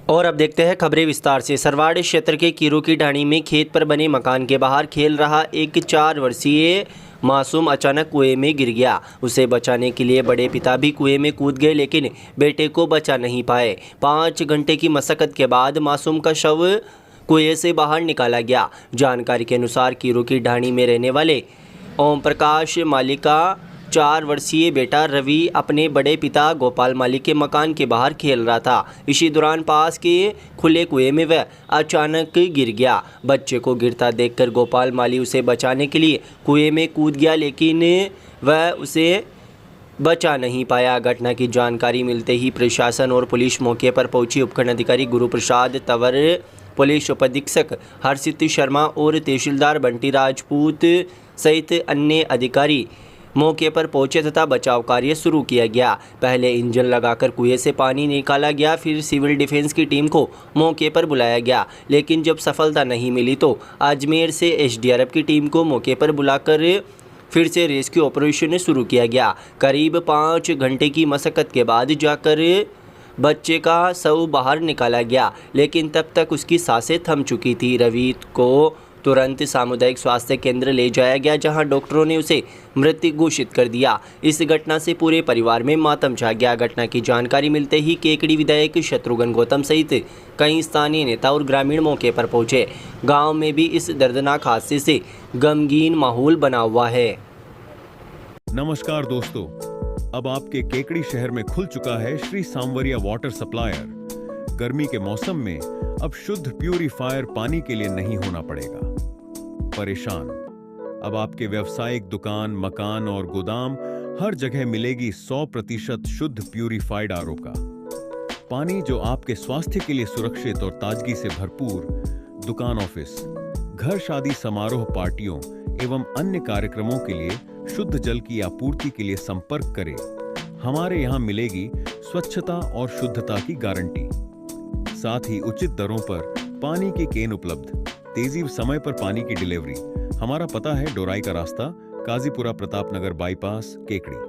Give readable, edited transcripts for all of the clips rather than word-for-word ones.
और अब देखते हैं खबरें विस्तार से। सरवाड़ क्षेत्र के कीरू की ढाणी में खेत पर बने मकान के बाहर खेल रहा एक 4 वर्षीय मासूम अचानक कुएं में गिर गया। उसे बचाने के लिए बड़े पिता भी कुएं में कूद गए, लेकिन बेटे को बचा नहीं पाए। 5 घंटे की मशक्कत के बाद मासूम का शव कुएं से बाहर निकाला गया। जानकारी के अनुसार कीरू की ढाणी में रहने वाले ओम प्रकाश मालिक का 4 वर्षीय बेटा रवि अपने बड़े पिता गोपाल मालिक के मकान के बाहर खेल रहा था। इसी दौरान पास के खुले कुएं में वह अचानक गिर गया। बच्चे को गिरता देखकर गोपाल माली उसे बचाने के लिए कुएं में कूद गया, लेकिन वह उसे बचा नहीं पाया। घटना की जानकारी मिलते ही प्रशासन और पुलिस मौके पर पहुंची। उपखंड अधिकारी गुरु प्रसाद तंवर, पुलिस उप अधीक्षक हर्षित शर्मा और तहसीलदार बंटी राजपूत सहित अन्य अधिकारी मौके पर पहुंचे तथा बचाव कार्य शुरू किया गया। पहले इंजन लगाकर कुएं से पानी निकाला गया, फिर सिविल डिफेंस की टीम को मौके पर बुलाया गया, लेकिन जब सफलता नहीं मिली तो अजमेर से एसडीआरएफ की टीम को मौके पर बुलाकर फिर से रेस्क्यू ऑपरेशन शुरू किया गया। करीब 5 घंटे की मशक्कत के बाद जाकर बच्चे का शव बाहर निकाला गया, लेकिन तब तक उसकी सांसें थम चुकी थी। रवि को तुरंत सामुदायिक स्वास्थ्य केंद्र ले जाया गया, जहां डॉक्टरों ने उसे मृत घोषित कर दिया। इस घटना से पूरे परिवार में मातम छा गया। घटना की जानकारी मिलते ही केकड़ी विधायक शत्रुघ्न गौतम सहित कई स्थानीय नेता और ग्रामीण मौके पर पहुंचे। गांव में भी इस दर्दनाक हादसे से गमगीन माहौल बना हुआ है। नमस्कार दोस्तों, अब आपके केकड़ी शहर में खुल चुका है श्री सांवरिया वाटर सप्लायर। गर्मी के मौसम में अब शुद्ध प्यूरीफायर पानी के लिए नहीं होना पड़ेगा परेशान। अब आपके व्यावसायिक दुकान, मकान और गोदाम हर जगह मिलेगी 100% शुद्ध प्यूरीफाइड आरओ का पानी, जो आपके स्वास्थ्य के लिए सुरक्षित और ताजगी से भरपूर। दुकान, ऑफिस, घर, शादी समारोह, पार्टियों एवं अन्य कार्यक्रमों के लिए शुद्ध जल की आपूर्ति के लिए संपर्क करें। हमारे यहाँ मिलेगी स्वच्छता और शुद्धता की गारंटी, साथ ही उचित दरों पर पानी की केन उपलब्ध, तेजी समय पर पानी की डिलीवरी। हमारा पता है डोराई का रास्ता, काजीपुरा प्रताप नगर बाईपास, केकड़ी।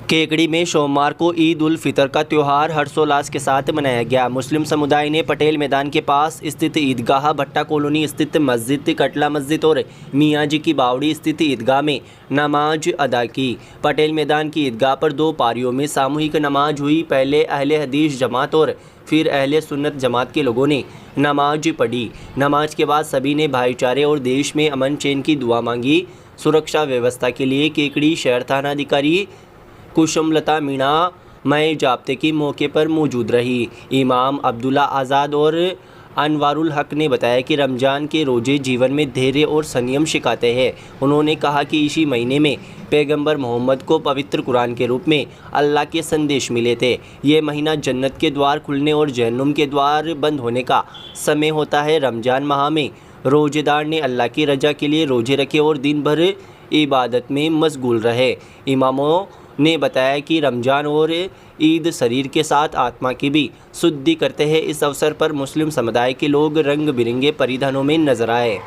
केकड़ी में सोमवार को ईद उल फितर का त्यौहार हर्षोल्लास के साथ मनाया गया। मुस्लिम समुदाय ने पटेल मैदान के पास स्थित ईदगाह, भट्टा कॉलोनी स्थित मस्जिद, कटला मस्जिद और मियाँ जी की बावड़ी स्थित ईदगाह में नमाज अदा की। पटेल मैदान की ईदगाह पर 2 पारियों में सामूहिक नमाज हुई। पहले अहले हदीस जमात और फिर अहले सुन्नत जमात के लोगों ने नमाज पढ़ी। नमाज के बाद सभी ने भाईचारे और देश में अमन चैन की दुआ मांगी। सुरक्षा व्यवस्था के लिए केकड़ी शहर थाना अधिकारी कुशमलता मीणा मई जाब्ते की मौके पर मौजूद रही। इमाम अब्दुल्ला आज़ाद और अनवारुल हक ने बताया कि रमज़ान के रोज़े जीवन में धैर्य और संयम सिखाते हैं। उन्होंने कहा कि इसी महीने में पैगंबर मोहम्मद को पवित्र कुरान के रूप में अल्लाह के संदेश मिले थे। ये महीना जन्नत के द्वार खुलने और जहन्नुम के द्वार बंद होने का समय होता है। रमज़ान माह में रोज़ेदार ने अल्लाह की रजा के लिए रोज़े रखे और दिन भर इबादत में मशगूल रहे। इमामों ने बताया कि रमज़ान और ईद शरीर के साथ आत्मा की भी शुद्धि करते हैं। इस अवसर पर मुस्लिम समुदाय के लोग रंग बिरंगे परिधानों में नजर आए।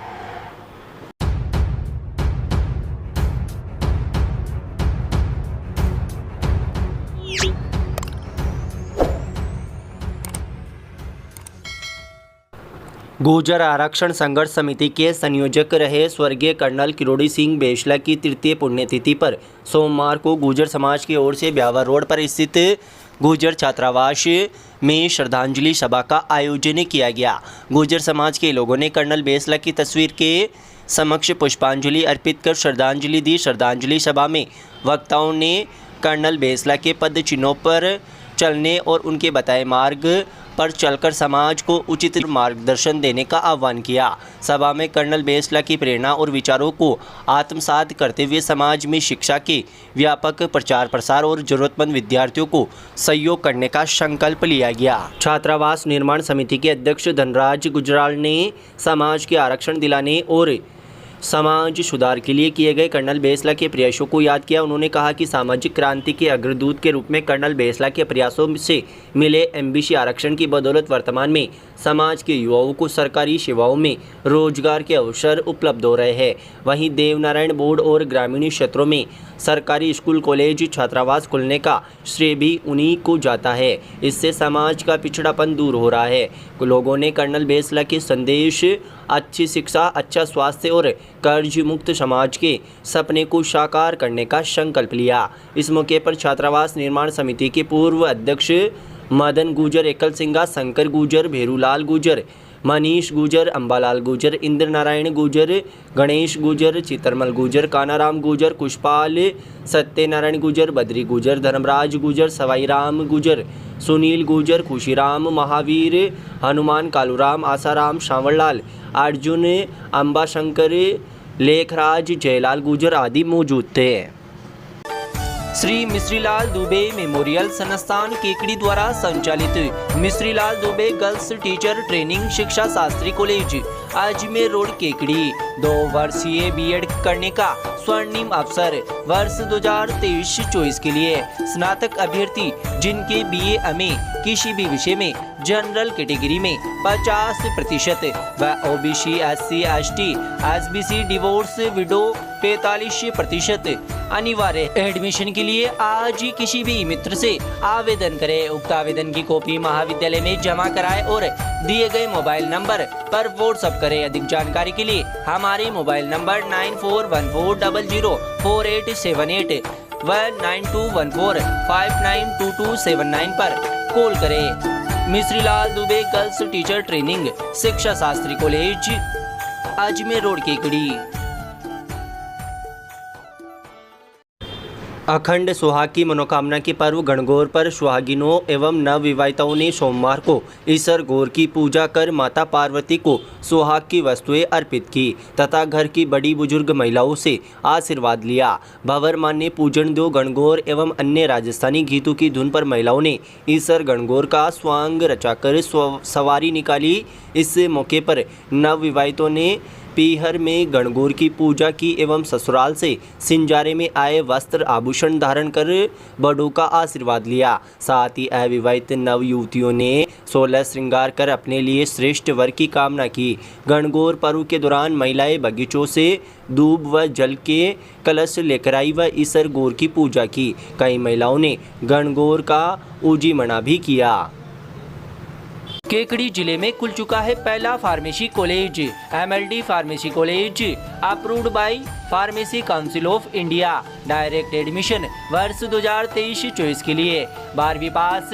गुर्जर आरक्षण संघर्ष समिति के संयोजक रहे स्वर्गीय कर्नल किरोड़ी सिंह बेसला की तृतीय पुण्यतिथि पर सोमवार को गुर्जर समाज की ओर से ब्यावर रोड पर स्थित गुर्जर छात्रावास में श्रद्धांजलि सभा का आयोजन किया गया। गुर्जर समाज के लोगों ने कर्नल बेसला की तस्वीर के समक्ष पुष्पांजलि अर्पित कर श्रद्धांजलि दी। श्रद्धांजलि सभा में वक्ताओं ने कर्नल बेसला के पद चिन्हों पर चलने और उनके बताए मार्ग पर चलकर समाज को उचित मार्गदर्शन देने का आह्वान किया। सभा में कर्नल बेसला की प्रेरणा और विचारों को आत्मसात करते हुए समाज में शिक्षा के व्यापक प्रचार प्रसार और जरूरतमंद विद्यार्थियों को सहयोग करने का संकल्प लिया गया। छात्रावास निर्माण समिति के अध्यक्ष धनराज गुजराल ने समाज के आरक्षण दिलाने और समाज सुधार के लिए किए गए कर्नल बेसला के प्रयासों को याद किया। उन्होंने कहा कि सामाजिक क्रांति के अग्रदूत के रूप में कर्नल बेसला के प्रयासों से मिले एमबीसी आरक्षण की बदौलत वर्तमान में समाज के युवाओं को सरकारी सेवाओं में रोजगार के अवसर उपलब्ध हो रहे हैं। वहीं देवनारायण बोर्ड और ग्रामीण क्षेत्रों में सरकारी स्कूल कॉलेज छात्रावास खुलने का श्रेय भी उन्हीं को जाता है। इससे समाज का पिछड़ापन दूर हो रहा है। लोगों ने कर्नल बेसला के संदेश अच्छी शिक्षा, अच्छा स्वास्थ्य और कर्ज मुक्त समाज के सपने को साकार करने का संकल्प लिया। इस मौके पर छात्रावास निर्माण समिति के पूर्व अध्यक्ष मदन गुजर, एकल सिंगा, शंकर गुजर, भेरूलाल गुजर, मनीष गुजर, अंबालाल गुजर, इंद्र नारायण गुजर, गणेश गुजर, चितरमल गुजर, कानाराम गुजर, कुशपाल, सत्यनारायण गुजर, बद्री गुजर, धर्मराज गुजर, सवाईराम गुजर, सुनील गुजर, खुशीराम, महावीर, हनुमान, कालूराम, आसाराम, श्रावणलाल, अर्जुन, अंबाशंकर, लेखराज, जयलाल गुजर आदि मौजूद थे। श्री मिश्रीलाल दुबे मेमोरियल संस्थान केकड़ी द्वारा संचालित Mishrilal Dubey girls teacher training शिक्षा शास्त्री कॉलेज अजमेर रोड केकड़ी 2 वर्षीय बीएड करने का स्वर्णिम अवसर। वर्ष 2023-24 के लिए स्नातक अभ्यर्थी जिनके बीए में किसी भी विषय में जनरल कैटेगरी में 50% व OBC, SC, ST, SBC, divorce, window 45% अनिवार्य। एडमिशन के लिए आज ही किसी भी मित्र से आवेदन करें। उक्त आवेदन की कॉपी महाविद्यालय में जमा कराएं और दिए गए मोबाइल नंबर पर व्हाट्सएप करें। अधिक जानकारी के लिए हमारे मोबाइल नंबर 9414004878 व 9214592279 पर कॉल करें। Mishrilal Dubey girls teacher training शिक्षा शास्त्री कॉलेज अजमेर रोड केकड़ी। अखंड सुहाग की मनोकामना के पर्व गणगौर पर सुहागिनों एवं नवविवाहिताओं ने सोमवार को ईसर गौर की पूजा कर माता पार्वती को सुहाग की वस्तुएं अर्पित की तथा घर की बड़ी बुजुर्ग महिलाओं से आशीर्वाद लिया। भंवर मान्य पूजन दो गणगौर एवं अन्य राजस्थानी गीतों की धुन पर महिलाओं ने ईसर गणगौर का स्वांग रचाकर सवारी निकाली। इस मौके पर नवविवाहितों ने पीहर में गणगौर की पूजा की एवं ससुराल से सिंजारे में आए वस्त्र आभूषण धारण कर बड़ों का आशीर्वाद लिया। साथ ही अविवाहित नव युवतियों ने 16 श्रृंगार कर अपने लिए श्रेष्ठ वर की कामना की। गणगौर पर्व के दौरान महिलाएं बगीचों से दूब व जल के कलश लेकर आई व ईसर गौर की पूजा की। कई महिलाओं ने गणगौर का ऊजीमणा भी किया। केकड़ी जिले में खुल चुका है पहला pharmacy college. MLD pharmacy college approved by pharmacy council of India. Direct admission वर्ष 2023-24 के लिए 12वीं पास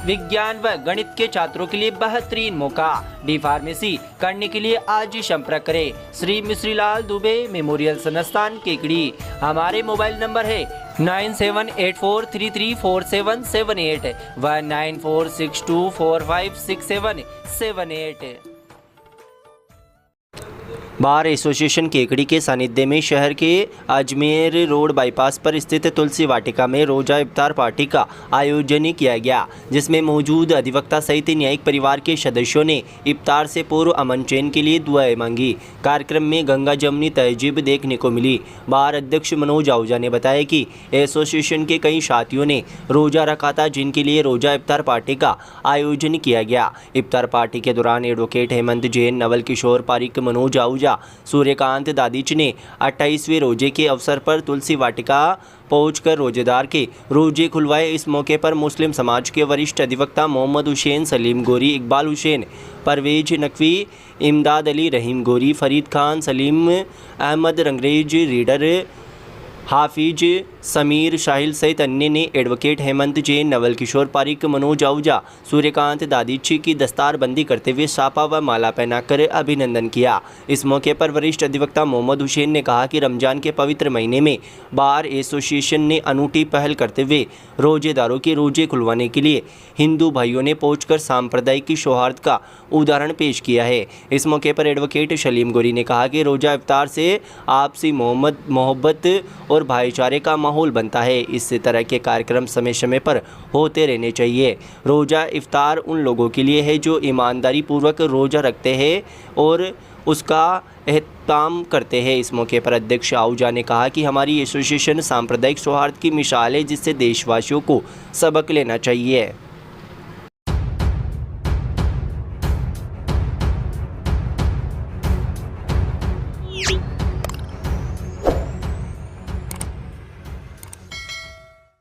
विज्ञान व गणित के छात्रों के लिए बेहतरीन मौका। डी फार्मेसी करने के लिए आज ही संपर्क करें। श्री मिश्रीलाल दुबे मेमोरियल संस्थान केकड़ी। हमारे मोबाइल नंबर है 9784334778 व 9462456778। बार एसोसिएशन केकड़ी के सानिध्य में शहर के अजमेर रोड बाईपास पर स्थित तुलसी वाटिका में रोजा इफ्तार पार्टी का आयोजन किया गया, जिसमें मौजूद अधिवक्ता सहित न्यायिक परिवार के सदस्यों ने इफ्तार से पूर्व अमन चैन के लिए दुआएं मांगी। कार्यक्रम में गंगा जमनी तहजीब देखने को मिली। बार अध्यक्ष मनोज आहूजा ने बताया कि एसोसिएशन के कई साथियों ने रोजा रखा था, जिनके लिए रोजा इफ्तार पार्टी का आयोजन किया गया। इफ्तार पार्टी के दौरान एडवोकेट हेमंत जैन, नवल किशोर पारिक, मनोज आहूजा, सूर्यकांत दादिच ने 28वें रोजे के अवसर पर तुलसी वाटिका पहुंचकर रोजेदार के रोजे खुलवाए। इस मौके पर मुस्लिम समाज के वरिष्ठ अधिवक्ता मोहम्मद हुसैन, सलीम गोरी, इकबाल हुसैन, परवेज नकवी, इमदाद अली, रहीम गोरी, फरीद खान, सलीम अहमद रंगरेज, रीडर हाफिज, समीर शाहिल सहित अन्य ने एडवोकेट हेमंत जैन, नवल किशोर पारिक, मनोज आहूजा, सूर्यकांत दादिची की दस्तारबंदी करते हुए सापा व माला पहनाकर अभिनंदन किया। इस मौके पर वरिष्ठ अधिवक्ता मोहम्मद हुसैन ने कहा कि रमजान के पवित्र महीने में बार एसोसिएशन ने अनूठी पहल करते हुए रोजेदारों के रोजे खुलवाने के लिए हिंदू भाइयों ने पहुंचकर सांप्रदायिक सौहार्द का उदाहरण पेश किया है। इस मौके पर एडवोकेट सलीम गोरी ने कहा कि रोजा इफ्तार से आपसी मोहब्बत और भाईचारे का माहौल बनता है। इस तरह के कार्यक्रम समय समय पर होते रहने चाहिए। रोजा इफ्तार उन लोगों के लिए है जो ईमानदारी पूर्वक रोजा रखते हैं और उसका एहतमाम करते हैं। इस मौके पर अध्यक्ष आहूजा ने कहा कि हमारी एसोसिएशन सांप्रदायिक सौहार्द की मिसाल है, जिससे देशवासियों को सबक लेना चाहिए।